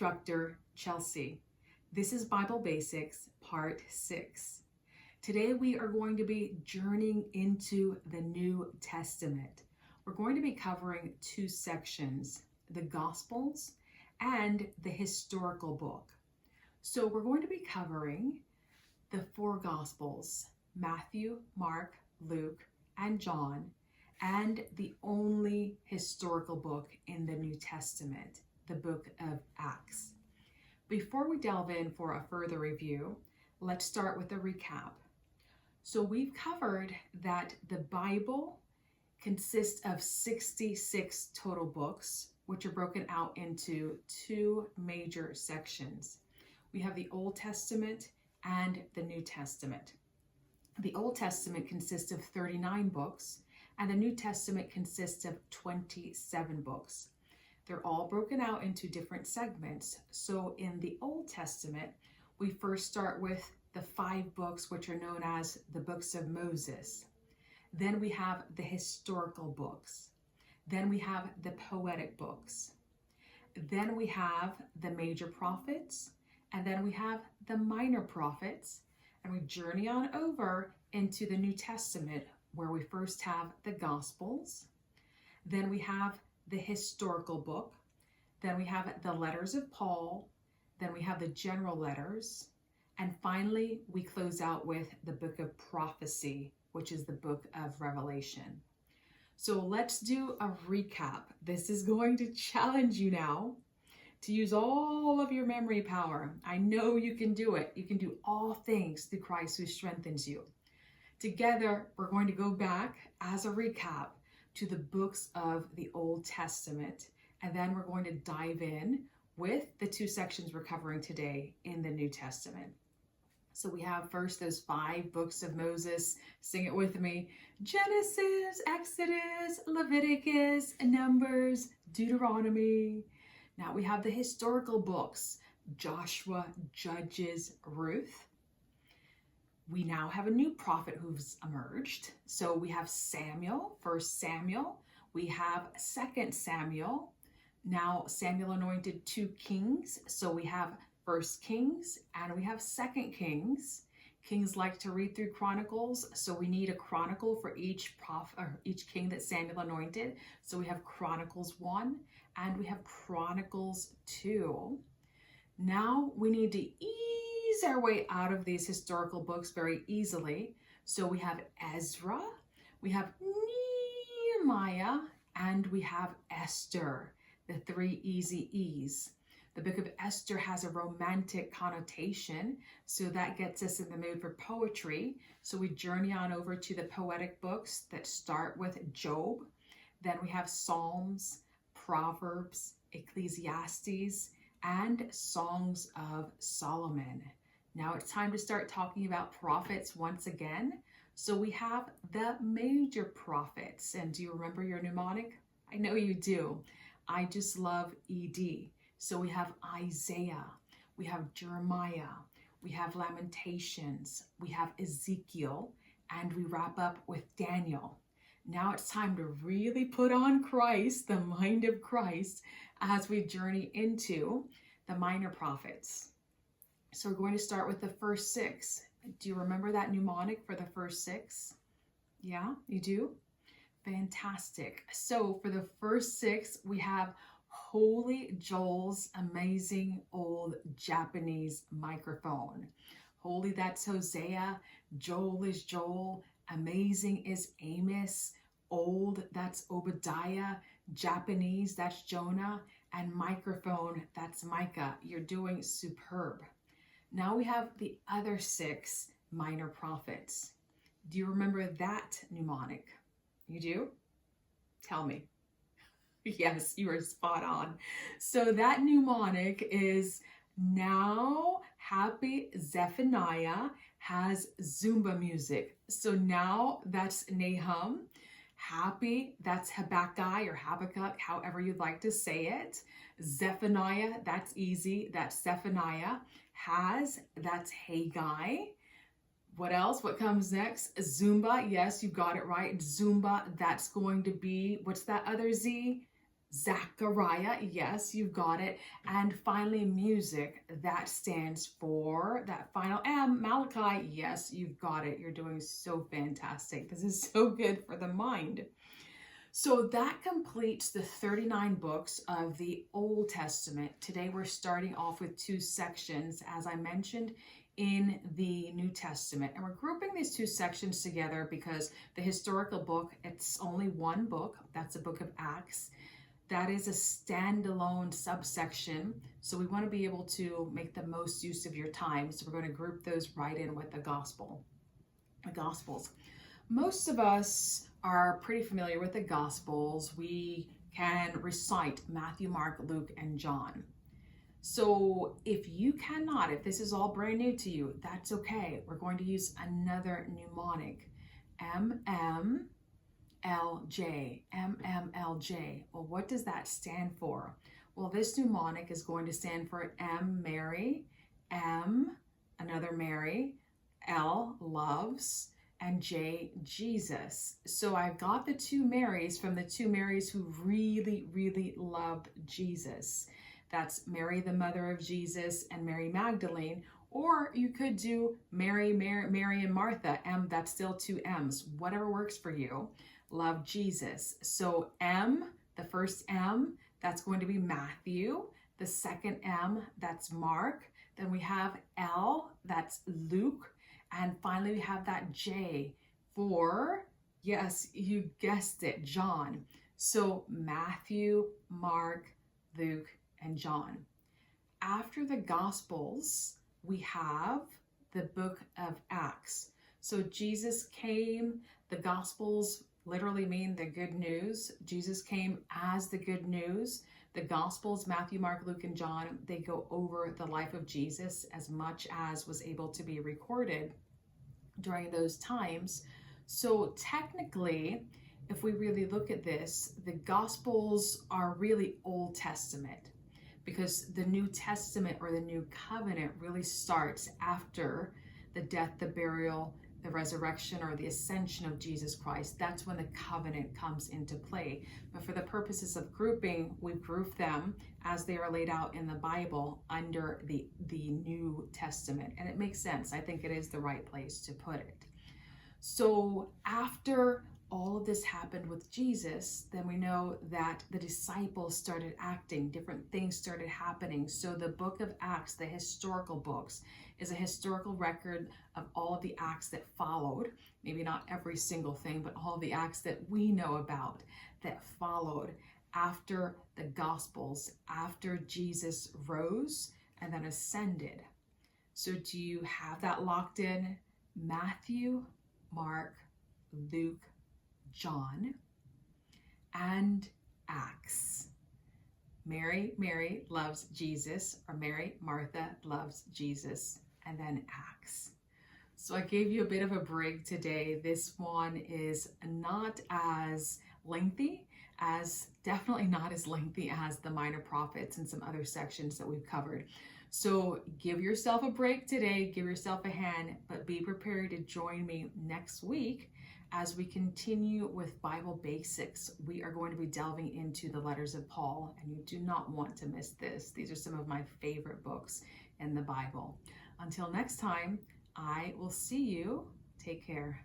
instructor, Chelsea. This is Bible Basics, Part 6. Today we are going to be journeying into the New Testament. We're going to be covering two sections, the Gospels and the historical book. So we're going to be covering the four Gospels, Matthew, Mark, Luke, and John, and the only historical book in the New Testament, the book of Acts. Before we delve in for a further review, let's start with a recap. So we've covered that the Bible consists of 66 total books, which are broken out into two major sections. We have the Old Testament and the New Testament. The Old Testament consists of 39 books, and the New Testament consists of 27 books. They're all broken out into different segments. So in the Old Testament, we first start with the 5 books, which are known as the books of Moses. Then we have the historical books. Then we have the poetic books. Then we have the major prophets. And then we have the minor prophets. And we journey on over into the New Testament, where we first have the Gospels. Then we have the historical book. Then we have the letters of Paul. Then we have the general letters. And finally, we close out with the book of prophecy, which is the book of Revelation. So let's do a recap. This is going to challenge you now to use all of your memory power. I know you can do it. You can do all things through Christ who strengthens you. Together, we're going to go back as a recap to the books of the Old Testament, and then we're going to dive in with the two sections we're covering today in the New Testament. So we have first those 5 books of Moses. Sing it with me. Genesis, Exodus, Leviticus, Numbers, Deuteronomy. Now we have the historical books, Joshua, Judges, Ruth. We now have a new prophet who's emerged. So we have Samuel, 1 Samuel. We have 2 Samuel. Now Samuel anointed 2 kings. So we have 1 Kings and we have 2 Kings. Kings like to read through Chronicles, so we need a chronicle for each king that Samuel anointed. So we have Chronicles 1 and we have Chronicles 2. Now we need to ease our way out of these historical books very easily. So we have Ezra, we have Nehemiah, and we have Esther, the 3 easy E's. The book of Esther has a romantic connotation, so that gets us in the mood for poetry. So we journey on over to the poetic books that start with Job. Then we have Psalms, Proverbs, Ecclesiastes, and Songs of Solomon. Now it's time to start talking about prophets once again. So we have the major prophets. And do you remember your mnemonic? I know you do. I just love ED. So we have Isaiah, we have Jeremiah, we have Lamentations, we have Ezekiel, and we wrap up with Daniel. Now it's time to really put on Christ, the mind of Christ, as we journey into the minor prophets. So we're going to start with the first 6. Do you remember that mnemonic for the first 6? Yeah, you do? Fantastic. So for the first 6, we have Holy Joel's amazing old Japanese microphone. Holy, that's Hosea. Joel is Joel. Amazing is Amos. Old, that's Obadiah. Japanese, that's Jonah. And microphone, that's Micah. You're doing superb. Now we have the other 6 minor prophets. Do you remember that mnemonic? You do? Tell me. Yes, you are spot on. So that mnemonic is now Happy Zephaniah has Zumba music. So now that's Nahum. Happy, that's Habakkuk or Habakkuk, however you'd like to say it. Zephaniah, that's easy. That's Zephaniah. Has, that's Haggai. What else? What comes next? Zumba. Yes, you got it right. Zumba. That's going to be, what's that other Z? Zechariah, yes, you've got it. And finally, music, that stands for that final M, Malachi, yes, you've got it. You're doing so fantastic. This is so good for the mind. So that completes the 39 books of the Old Testament. Today we're starting off with 2 sections, as I mentioned, in the New Testament. And we're grouping these 2 sections together because the historical book, it's only one book. That's the book of Acts. That is a standalone subsection. So we want to be able to make the most use of your time. So we're going to group those right in with the Gospels. Most of us are pretty familiar with the Gospels. We can recite Matthew, Mark, Luke, and John. So if you cannot, if this is all brand new to you, that's okay. We're going to use another mnemonic, MMLJ. MMLJ. Well, what does that stand for? Well, this mnemonic is going to stand for M, Mary, M, another Mary, L, loves, and J, Jesus. So I've got the 2 Marys from the 2 Marys who really, really loved Jesus. That's Mary, the mother of Jesus, and Mary Magdalene. Or you could do Mary, and Martha. M, that's still 2 M's. Whatever works for you. Love Jesus. So M, the first M, that's going to be Matthew. The second M, that's Mark. Then we have L, that's Luke. And finally, we have that J for, yes, you guessed it, John. So Matthew, Mark, Luke, and John. After the Gospels, we have the book of Acts. So Jesus came, the Gospels literally mean the good news. Jesus came as the good news. The Gospels, Matthew, Mark, Luke, and John, they go over the life of Jesus as much as was able to be recorded during those times. So technically, if we really look at this, the Gospels are really Old Testament, because the New Testament or the New Covenant really starts after the death, the burial, the resurrection, or the ascension of Jesus Christ. That's when the covenant comes into play. But for the purposes of grouping, we group them as they are laid out in the Bible under the New Testament. And it makes sense. I think it is the right place to put it. So after all of this happened with Jesus, then we know that the disciples started acting, different things started happening. So the book of Acts, the historical books, is a historical record of all of the acts that followed. Maybe not every single thing, but all the acts that we know about that followed after the Gospels, after Jesus rose and then ascended. So do you have that locked in? Matthew, Mark, Luke, John, and Acts. Mary loves Jesus, or Mary, Martha loves Jesus, and then Acts. So I gave you a bit of a break today. This one is not as lengthy, definitely not as lengthy as the Minor Prophets and some other sections that we've covered. So give yourself a break today, give yourself a hand, but be prepared to join me next week as we continue with Bible Basics. We are going to be delving into the letters of Paul, and you do not want to miss this. These are some of my favorite books in the Bible. Until next time, I will see you. Take care.